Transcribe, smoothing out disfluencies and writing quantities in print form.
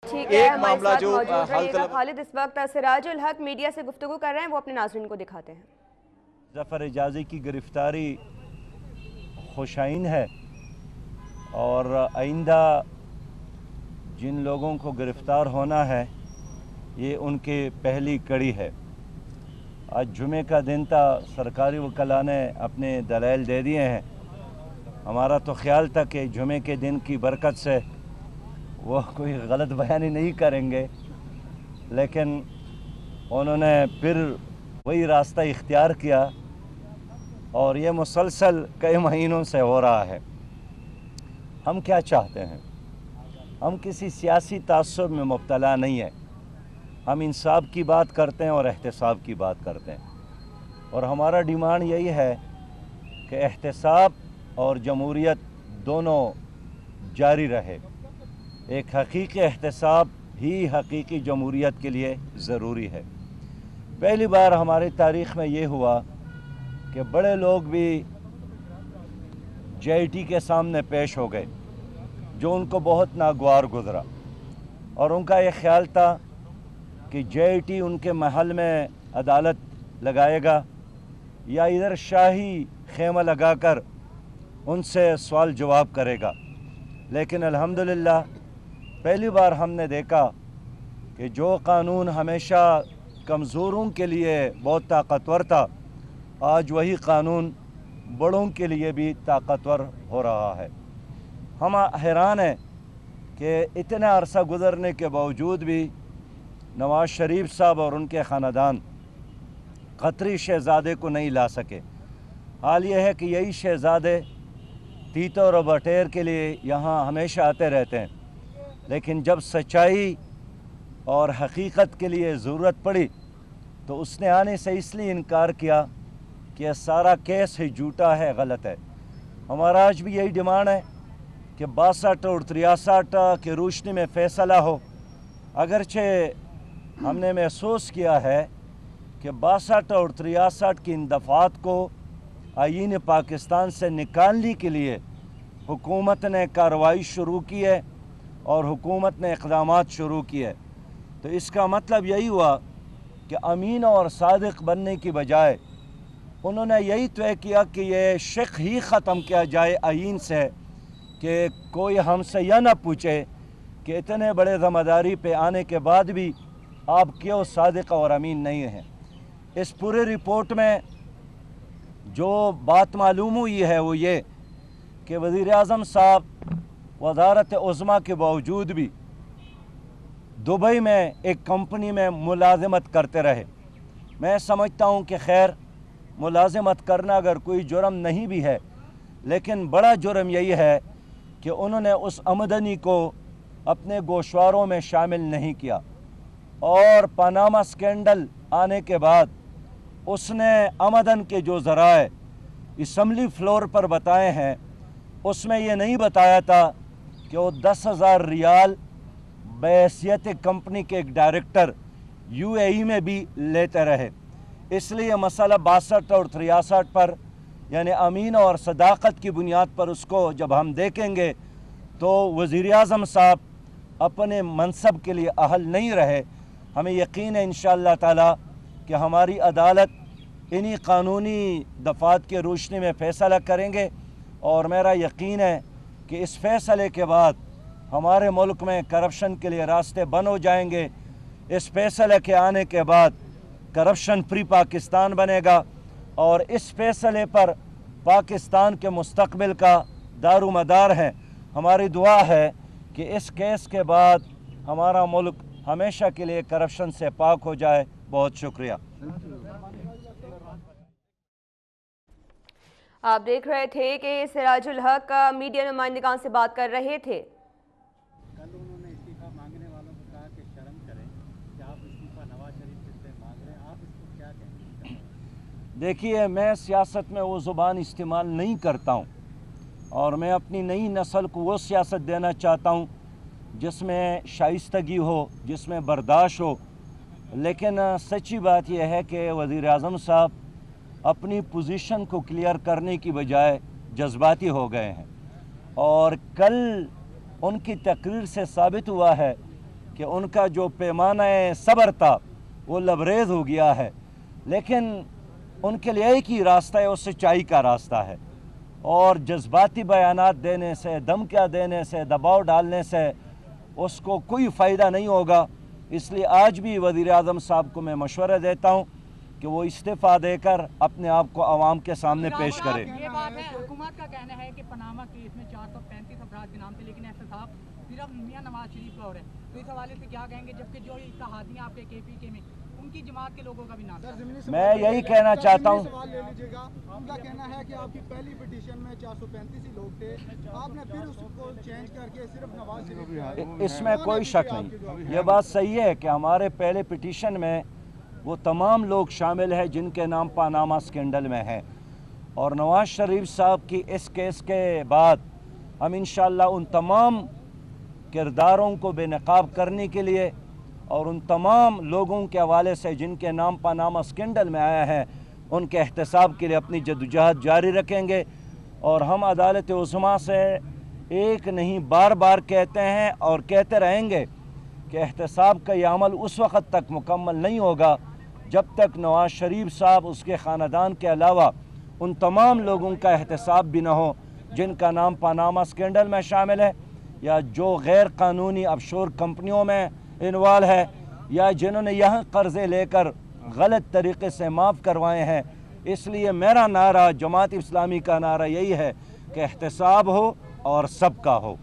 ٹھیک ہے، ایک معاملہ جو حل طلب خالد اس وقت سراج الحق میڈیا سے گفتگو کر رہے ہیں، وہ اپنے ناظرین کو دکھاتے ہیں۔ ظفر اجازی کی گرفتاری خوشائن ہے اور آئندہ جن لوگوں کو گرفتار ہونا ہے یہ ان کی پہلی کڑی ہے۔ آج جمعے کا دن تھا، سرکاری وکلاء نے اپنے دلائل دے دیے ہیں۔ ہمارا تو خیال تھا کہ جمعے کے دن کی برکت سے وہ کوئی غلط بیانی نہیں کریں گے، لیکن انہوں نے پھر وہی راستہ اختیار کیا اور یہ مسلسل کئی مہینوں سے ہو رہا ہے۔ ہم کیا چاہتے ہیں؟ ہم کسی سیاسی تعصب میں مبتلا نہیں ہیں، ہم انصاف کی بات کرتے ہیں اور احتساب کی بات کرتے ہیں، اور ہمارا ڈیمانڈ یہی ہے کہ احتساب اور جمہوریت دونوں جاری رہے۔ ایک حقیقی احتساب ہی حقیقی جمہوریت کے لیے ضروری ہے۔ پہلی بار ہماری تاریخ میں یہ ہوا کہ بڑے لوگ بھی JIT کے سامنے پیش ہو گئے، جو ان کو بہت ناگوار گزرا، اور ان کا یہ خیال تھا کہ JIT ان کے محل میں عدالت لگائے گا یا ادھر شاہی خیمہ لگا کر ان سے سوال جواب کرے گا، لیکن الحمدللہ پہلی بار ہم نے دیکھا کہ جو قانون ہمیشہ کمزوروں کے لیے بہت طاقتور تھا، آج وہی قانون بڑوں کے لیے بھی طاقتور ہو رہا ہے۔ ہم حیران ہیں کہ اتنا عرصہ گزرنے کے باوجود بھی نواز شریف صاحب اور ان کے خاندان قطری شہزادے کو نہیں لا سکے۔ حال یہ ہے کہ یہی شہزادے تیتو اور بٹیر کے لیے یہاں ہمیشہ آتے رہتے ہیں، لیکن جب سچائی اور حقیقت کے لیے ضرورت پڑی تو اس نے آنے سے اس لیے انکار کیا کہ یہ سارا کیس ہی جھوٹا ہے، غلط ہے۔ ہمارا آج بھی یہی ڈیمانڈ ہے کہ 62 اور 63 کی روشنی میں فیصلہ ہو۔ اگرچہ ہم نے محسوس کیا ہے کہ 62 اور 63 کی ان دفعات کو آئین پاکستان سے نکالنے کے لیے حکومت نے کارروائی شروع کی ہے اور حکومت نے اقدامات شروع کیے، تو اس کا مطلب یہی ہوا کہ امین اور صادق بننے کی بجائے انہوں نے یہی طے کیا کہ یہ شق ہی ختم کیا جائے آئین سے، کہ کوئی ہم سے یہ نہ پوچھے کہ اتنے بڑے ذمہ داری پہ آنے کے بعد بھی آپ کیوں صادق اور امین نہیں ہیں۔ اس پورے رپورٹ میں جو بات معلوم ہوئی ہے وہ یہ کہ وزیر اعظم صاحب وزارت عظمیٰ کے باوجود بھی دبئی میں ایک کمپنی میں ملازمت کرتے رہے۔ میں سمجھتا ہوں کہ خیر، ملازمت کرنا اگر کوئی جرم نہیں بھی ہے، لیکن بڑا جرم یہی ہے کہ انہوں نے اس آمدنی کو اپنے گوشواروں میں شامل نہیں کیا، اور پاناما سکینڈل آنے کے بعد اس نے آمدن کے جو ذرائع اسمبلی فلور پر بتائے ہیں، اس میں یہ نہیں بتایا تھا کہ وہ 10,000 ریال بحیثیت کمپنی کے ایک ڈائریکٹر UAE میں بھی لیتے رہے۔ اس لیے مسئلہ 62 اور 63 پر، یعنی امین اور صداقت کی بنیاد پر اس کو جب ہم دیکھیں گے تو وزیر اعظم صاحب اپنے منصب کے لیے اہل نہیں رہے۔ ہمیں یقین ہے انشاءاللہ تعالی کہ ہماری عدالت انہی قانونی دفعات کے روشنی میں فیصلہ کریں گے، اور میرا یقین ہے کہ اس فیصلے کے بعد ہمارے ملک میں کرپشن کے لیے راستے بند ہو جائیں گے۔ اس فیصلے کے آنے کے بعد کرپشن فری پاکستان بنے گا، اور اس فیصلے پر پاکستان کے مستقبل کا دار و مدار ہے۔ ہماری دعا ہے کہ اس کیس کے بعد ہمارا ملک ہمیشہ کے لیے کرپشن سے پاک ہو جائے۔ بہت شکریہ۔ آپ دیکھ رہے تھے کہ سراج الحق میڈیا نمائندگان سے بات کر رہے تھے۔ کل انہوں نے استعفیٰ مانگنے والوں کو کہا کہ شرم کریں کہ آپ استعفیٰ نواز شریف سے مانگ رہے ہیں، آپ اس کو کیا کہیں گے؟ دیکھیے، میں سیاست میں وہ زبان استعمال نہیں کرتا ہوں، اور میں اپنی نئی نسل کو وہ سیاست دینا چاہتا ہوں جس میں شائستگی ہو، جس میں برداشت ہو، لیکن سچی بات یہ ہے کہ وزیر اعظم صاحب اپنی پوزیشن کو کلیئر کرنے کی بجائے جذباتی ہو گئے ہیں، اور کل ان کی تقریر سے ثابت ہوا ہے کہ ان کا جو پیمانہ صبر تھا وہ لبریز ہو گیا ہے، لیکن ان کے لیے ایک ہی راستہ ہے، وہ سچائی کا راستہ ہے، اور جذباتی بیانات دینے سے، دھمکیاں دینے سے، دباؤ ڈالنے سے اس کو کوئی فائدہ نہیں ہوگا۔ اس لیے آج بھی وزیر اعظم صاحب کو میں مشورہ دیتا ہوں کہ وہ استعفیٰ دے کر اپنے آپ کو عوام کے سامنے پیش کرے۔ یہ بات ہے، حکومت کا کہنا ہے کہ پاناما کیس میں 435 افراد کے نام تھے، لیکن احتساب صرف میاں نواز شریف کا ہو رہا ہے، تو اس حوالے سے کیا کہیں گے؟ جبکہ جو اتحادی آپ کے KPK میں ان کی جماعت کے لوگوں کا بھی نام ہے۔ میں یہی کہنا چاہتا ہوں، سوال لے لیجیے گا، ان کا کہنا ہے کہ آپ کی پہلی پٹیشن میں 435 ہی لوگ تھے، آپ نے پھر اس کو چینج کر کے صرف نواز شریف اس میں کوئی شک نہیں، یہ بات صحیح ہے کہ ہمارے پہلے پٹیشن میں وہ تمام لوگ شامل ہیں جن کے نام پاناما سکینڈل میں ہیں، اور نواز شریف صاحب کی اس کیس کے بعد ہم انشاءاللہ ان تمام کرداروں کو بے نقاب کرنے کے لیے اور ان تمام لوگوں کے حوالے سے جن کے نام پاناما سکینڈل میں آیا ہے ان کے احتساب کے لیے اپنی جدوجہد جاری رکھیں گے، اور ہم عدالت عظمیٰ سے ایک نہیں بار بار کہتے ہیں اور کہتے رہیں گے کہ احتساب کا یہ عمل اس وقت تک مکمل نہیں ہوگا جب تک نواز شریف صاحب، اس کے خاندان کے علاوہ ان تمام لوگوں کا احتساب بھی نہ ہو جن کا نام پاناما سکینڈل میں شامل ہے، یا جو غیر قانونی آفشور کمپنیوں میں انوالو ہے، یا جنہوں نے یہاں قرضے لے کر غلط طریقے سے معاف کروائے ہیں۔ اس لیے میرا نعرہ، جماعت اسلامی کا نعرہ یہی ہے کہ احتساب ہو اور سب کا ہو۔